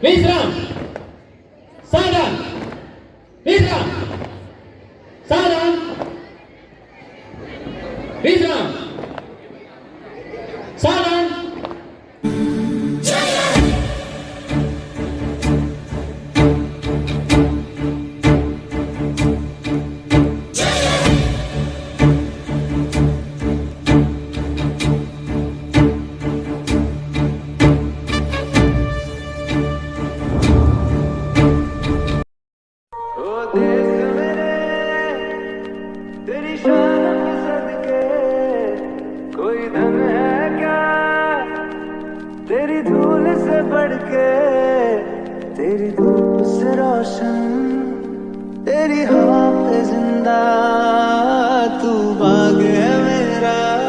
विश्राम साधन विश्राम साधन विश्राम साधन तेरी शान के सदके कोई धन है क्या तेरी धूल से बढ़ के तेरी धूप से रोशन तेरी हवा पे जिंदा तू बाग है मेरा